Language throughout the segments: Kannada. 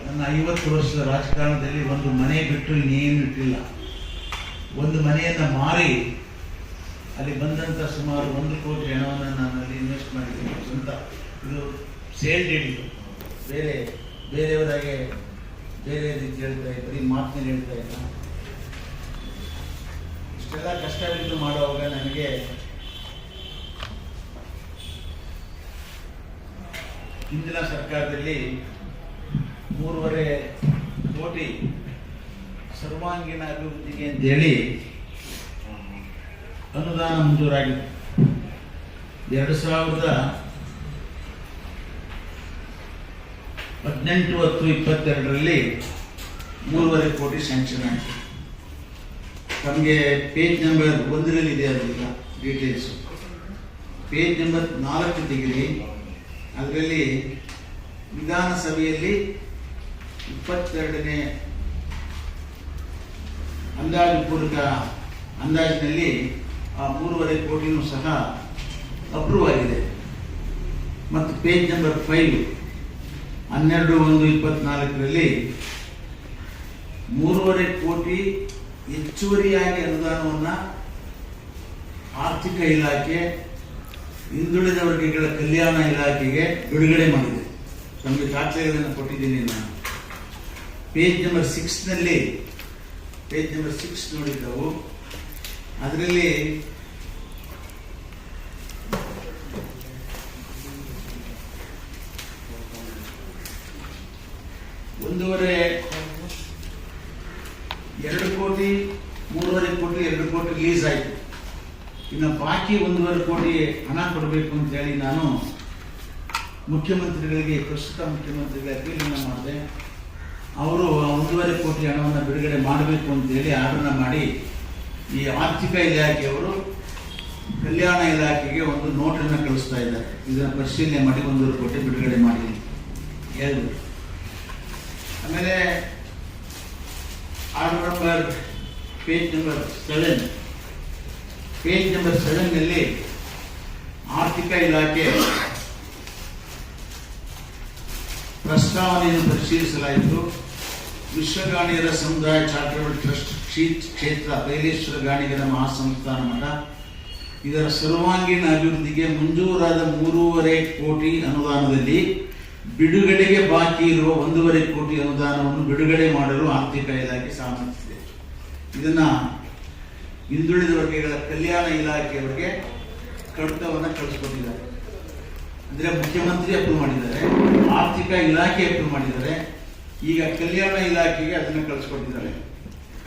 ನನ್ನ 50 ವರ್ಷದ ರಾಜಕಾರಣದಲ್ಲಿ ಒಂದು ಮನೆ ಬಿಟ್ಟು ಇನ್ನೇನು ಇಟ್ಟಿಲ್ಲ. ಒಂದು ಮನೆಯನ್ನು ಮಾರಿ ಅಲ್ಲಿ ಬಂದಂಥ ಸುಮಾರು 1 ಕೋಟಿ ಹಣವನ್ನು ನಾನು ಅಲ್ಲಿ ಇನ್ವೆಸ್ಟ್ ಮಾಡಿದ್ದೀನಿ. ಸ್ವಂತ ಇದು ಸೇಲ್ ಡೀಡ್. ಇದು ಬೇರೆಯವರಾಗೆ ಬೇರೆ ರೀತಿ ಹೇಳ್ತಾ ಇದ್ದ, ಬರೀ ಮಾತಿನಲ್ಲಿ ಹೇಳ್ತಾ ಇಲ್ಲ. ಇಷ್ಟೆಲ್ಲ ಕಷ್ಟವಿದ್ದು ಮಾಡುವಾಗ ನನಗೆ ಹಿಂದಿನ ಸರ್ಕಾರದಲ್ಲಿ 3.5 ಕೋಟಿ ಸರ್ವಾಂಗೀಣ ಅಭಿವೃದ್ಧಿಗೆ ಅಂತೇಳಿ ಅನುದಾನ ಮಂಜೂರಾಗಿದೆ. 2018-10-22ರಲ್ಲಿ 3.5 ಕೋಟಿ ಸ್ಯಾಂಕ್ಷನ್ ಆಯಿತು. ನಮಗೆ ಪೇಜ್ ನಂಬರ್ 1 ಇದೆ, ಅದೀಗ ಡೀಟೇಲ್ಸು. ಪೇಜ್ ನಂಬರ್ 4 ತೆಗೆದು ಅದರಲ್ಲಿ ವಿಧಾನಸಭೆಯಲ್ಲಿ 22ನೇ ಅಂದಾಜು ಪೂರ್ವಕ ಅಂದಾಜಿನಲ್ಲಿ ಆ 3.5 ಕೋಟಿನೂ ಸಹ ಅಪ್ರೂವ್ ಆಗಿದೆ. ಮತ್ತು ಪೇಜ್ ನಂಬರ್ 5 12/1/24ರಲ್ಲಿ 3.5 ಕೋಟಿ ಹೆಚ್ಚುವರಿಯಾಗಿ ಅನುದಾನವನ್ನು ಆರ್ಥಿಕ ಇಲಾಖೆ, ಹಿಂದುಳಿದ ವರ್ಗಗಳ ಕಲ್ಯಾಣ ಇಲಾಖೆಗೆ ಬಿಡುಗಡೆ ಮಾಡಿದೆ. ನಮಗೆ ದಾಖಲೆಗಳನ್ನು ಕೊಟ್ಟಿದ್ದೀನಿ ನಾನು. ಪೇಜ್ ನಂಬರ್ 6ನಲ್ಲಿ ಪೇಜ್ ನಂಬರ್ 6 ನೋಡಿದ್ದವು. ಅದರಲ್ಲಿ ಎರಡು ಕೋಟಿ 3.5 ಕೋಟಿ 2 ಕೋಟಿ ರಿಲೀಸ್ ಆಯಿತು. ಇನ್ನು ಬಾಕಿ 1.5 ಕೋಟಿ ಹಣ ಕೊಡಬೇಕು ಅಂತ ಹೇಳಿ ನಾನು ಮುಖ್ಯಮಂತ್ರಿಗಳಿಗೆ, ಪ್ರಸ್ತುತ ಮುಖ್ಯಮಂತ್ರಿಗಳಿಗೆ ಅಪೀಲನ್ನು ಮಾಡಿದೆ. ಅವರು 1.5 ಕೋಟಿ ಹಣವನ್ನು ಬಿಡುಗಡೆ ಮಾಡಬೇಕು ಅಂತೇಳಿ ಆರ್ಡರ್ನ ಮಾಡಿ ಈ ಆರ್ಥಿಕ ಇಲಾಖೆಯವರು ಕಲ್ಯಾಣ ಇಲಾಖೆಗೆ ಒಂದು ನೋಟನ್ನು ಕಳಿಸ್ತಾ ಇದ್ದಾರೆ. ಇದನ್ನು ಪರಿಶೀಲನೆ ಮಾಡಿ 1.5 ಕೋಟಿ ಬಿಡುಗಡೆ ಮಾಡಿ ಹೇಳಿದ್ರು. ಆಮೇಲೆ ಆರ್ಡರ್ ನಂಬರ್ ಪೇಜ್ ನಂಬರ್ 7ನಲ್ಲಿ ಆರ್ಥಿಕ ಇಲಾಖೆ ಪ್ರಸ್ತಾವನೆಯನ್ನು ಪರಿಶೀಲಿಸಲಾಯಿತು. ವಿಶ್ವಗಾಣಿಗರ ಸಮುದಾಯ ಚಾರಿಟಬಲ್ ಟ್ರಸ್ಟ್ ಕ್ಷೇತ್ರ ಬೈಲೇಶ್ವರ ಗಾಣಿಗರ ಮಹಾಸಂಸ್ಥಾನ ಮಠ ಇದರ ಸರ್ವಾಂಗೀಣ ಅಭಿವೃದ್ಧಿಗೆ ಮಂಜೂರಾದ 3.5 ಕೋಟಿ ಅನುದಾನದಲ್ಲಿ ಬಿಡುಗಡೆಗೆ ಬಾಕಿ ಇರುವ 1.5 ಕೋಟಿ ಅನುದಾನವನ್ನು ಬಿಡುಗಡೆ ಮಾಡಲು ಆರ್ಥಿಕ ಇಲಾಖೆ ಸಮ್ಮತಿಸಿದೆ. ಇದನ್ನ ಹಿಂದುಳಿದ ವರ್ಗಗಳ ಕಲ್ಯಾಣ ಇಲಾಖೆಯವರಿಗೆ ಕಡತವನ್ನು ಕಳಿಸ್ಕೊಟ್ಟಿದ್ದಾರೆ. ಅಂದರೆ ಮುಖ್ಯಮಂತ್ರಿ ಅಪ್ರೂವ್ ಮಾಡಿದ್ದಾರೆ, ಆರ್ಥಿಕ ಇಲಾಖೆ ಅಪ್ರೂವ್ ಮಾಡಿದ್ದಾರೆ. ಈಗ ಕಲ್ಯಾಣ ಇಲಾಖೆಗೆ ಅದನ್ನು ಕಳಿಸ್ಕೊಟ್ಟಿದ್ದಾರೆ.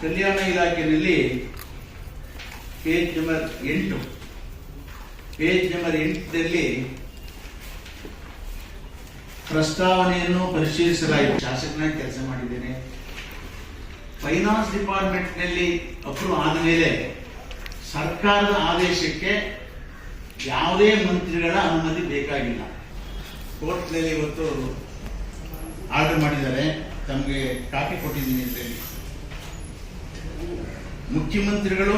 ಕಲ್ಯಾಣ ಇಲಾಖೆಯಲ್ಲಿ ಪೇಜ್ ನಂಬರ್ 8ರಲ್ಲಿ ಪ್ರಸ್ತಾವನೆಯನ್ನು ಪರಿಶೀಲಿಸಲಾಯಿತು. ಶಾಸಕನಾಗಿ ಕೆಲಸ ಮಾಡಿದ್ದೇನೆ. ಫೈನಾನ್ಸ್ ಡಿಪಾರ್ಟ್ಮೆಂಟ್ನಲ್ಲಿ ಅಪ್ರೂವ್ ಆದ ಮೇಲೆ ಸರ್ಕಾರದ ಆದೇಶಕ್ಕೆ ಯಾವುದೇ ಮಂತ್ರಿಗಳ ಅನುಮತಿ ಬೇಕಾಗಿಲ್ಲ. ಕೋರ್ಟ್ನಲ್ಲಿ ಇವತ್ತು ಆರ್ಡರ್ ಮಾಡಿದ್ದಾರೆ, ತಮಗೆ ಕಾಪಿ ಕೊಟ್ಟಿದ್ದೀನಿ ಅಂತ ಹೇಳಿ. ಮುಖ್ಯಮಂತ್ರಿಗಳು